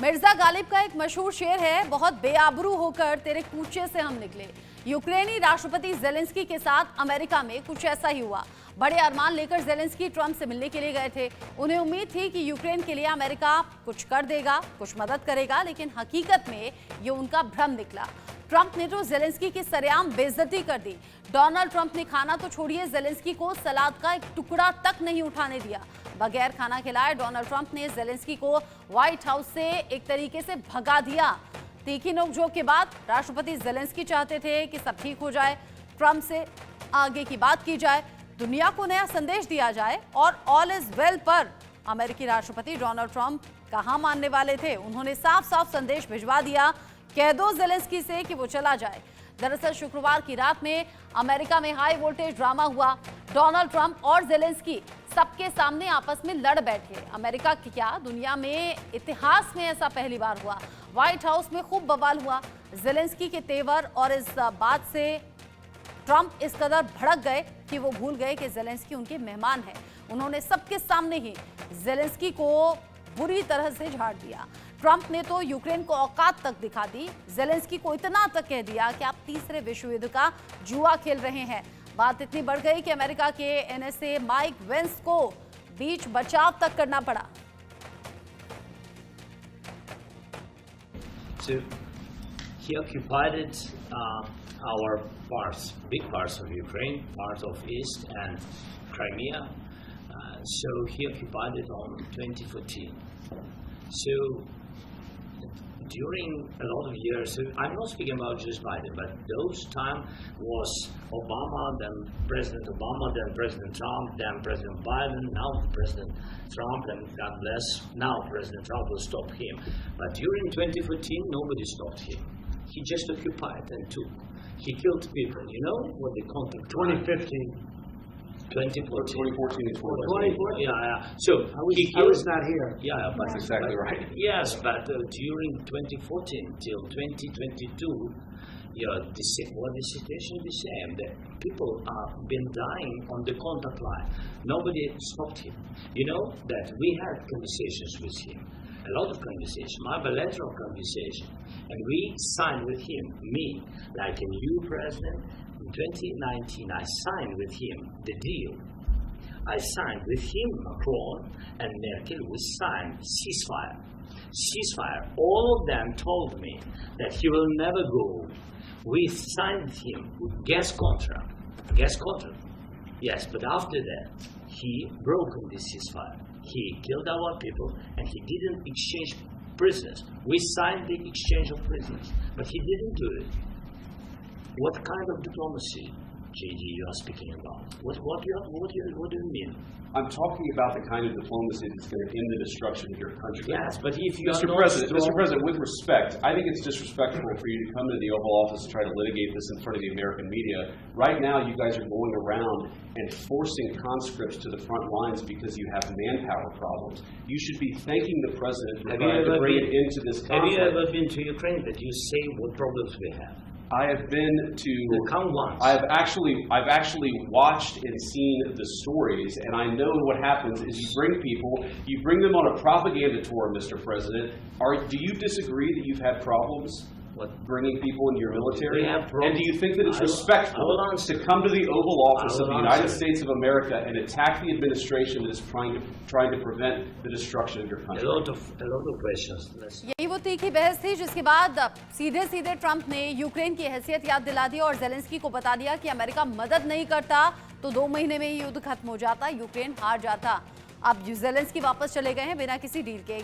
मिर्जा गालिब का एक मशहूर शेर है, बहुत बेआबरू होकर तेरे कूचे से हम निकले। यूक्रेनी राष्ट्रपति जेलेंस्की के साथ अमेरिका में कुछ ऐसा ही हुआ। बड़े अरमान लेकर जेलेंस्की ट्रंप से मिलने के लिए गए थे। उन्हें उम्मीद थी कि यूक्रेन के लिए अमेरिका कुछ कर देगा, कुछ मदद करेगा, लेकिन हकीकत में ये उनका भ्रम निकला। ट्रंप ने तो जेलेंस्की की सरेआम बेइज्जती कर दी। डोनाल्ड ट्रंप ने खाना तो छोड़िए, जेलेंस्की को सलाद का एक टुकड़ा तक नहीं उठाने दिया। बगैर खाना खिलाए डोनाल्ड ट्रंप ने जेलेंस्की को व्हाइट हाउस से एक तरीके से भगा दिया। तीखी नोकझोंक के बाद राष्ट्रपति जेलेंस्की चाहते थे कि सब ठीक हो जाए, ट्रंप से आगे की बात की जाए, दुनिया को नया संदेश दिया जाए और ऑल इज वेल पर अमेरिकी राष्ट्रपति डोनाल्ड ट्रंप कहां मानने वाले थे। उन्होंने साफ साफ संदेश भिजवा दिया, कह दो जेलेंस्की से कि वो चला जाए। दरअसल शुक्रवार की रात में अमेरिका में हाई वोल्टेज ड्रामा हुआ। डोनाल्ड ट्रंप और जेलेंस्की सबके सामने आपस में लड़ बैठे। अमेरिका की क्या, दुनिया में इतिहास में ऐसा पहली बार हुआ। व्हाइट हाउस में खूब बवाल हुआ। जेलेंस्की के तेवर और इस बात से ट्रंप इस कदर भड़क गए कि वो भूल गए कि जेलेंस्की उनके मेहमान हैं। उन्होंने सबके सामने ही जेलेंस्की को बुरी तरह से झाड़ दिया। ट्रंप ने तो यूक्रेन को औकात तक दिखा दी। जेलेंस्की को इतना तक कह दिया कि आप तीसरे विश्व युद्ध का जुआ खेल रहे हैं। बात इतनी बढ़ गई कि अमेरिका के एनएसए माइक वेंस को बीच बचाव तक करना पड़ा। So he occupied our parts, big parts of Ukraine, parts of East and Crimea. So he occupied it on 2014. So during a lot of years, so I'm not speaking about just Biden, but those time was Obama, then President Obama, then President Trump, then President Biden, now President Trump, and God bless, now President Trump will stop him. But during 2014, nobody stopped him. He just occupied and took. He killed people. You know what the contact? 2015. 2014. 2014 is 2014. Yeah. So I was not here. Yeah, but That's exactly right. Yes, but during 2014 till 2022, the situation is the same. The people have been dying on the contact line. Nobody stopped him. You know that we had conversations with him, a lot of conversations, my bilateral conversation, and we signed with him, me, like a new president. In 2019, I signed with him the deal. I signed with him, Macron and Merkel, we signed ceasefire. Ceasefire. All of them told me that he will never go. We signed with him gas contract. Gas contract. Yes, but after that, he broke the ceasefire. He killed our people and he didn't exchange prisoners. We signed the exchange of prisoners, but he didn't do it. What kind of diplomacy, JD, you are speaking about? What do you mean? I'm talking about the kind of diplomacy that's going to end the destruction of your country. Yes, but if you Mr. President, with respect, I think it's disrespectful for you to come to the Oval Office and try to litigate this in front of the American media. Right now, you guys are going around and forcing conscripts to the front lines because you have manpower problems. You should be thanking the President for trying to bring it into this conflict. Have you ever been to Ukraine that you say what problems we have? I have been to. Come once. I've actually watched and seen the stories, and I know what happens is you bring them on a propaganda tour, Mr. President. Do you disagree that you've had problems bringing people into your military? We have problems. And do you think that it's respectful to come to the Oval Office of the United States of America and attack the administration that is trying to prevent the destruction of your country? A lot of questions. यही वो तीखी बहस थी जिसके बाद सीधे Trump ने Ukraine की हैसियत याद दिला दी और जेलेंस्की को बता दिया कि अमेरिका मदद नहीं करता तो 2 महीने में ही युद्ध खत्म हो जाता, यूक्रेन हार जाता। अब जेलेंस्की वापस चले गए हैं बिना किसी डील के।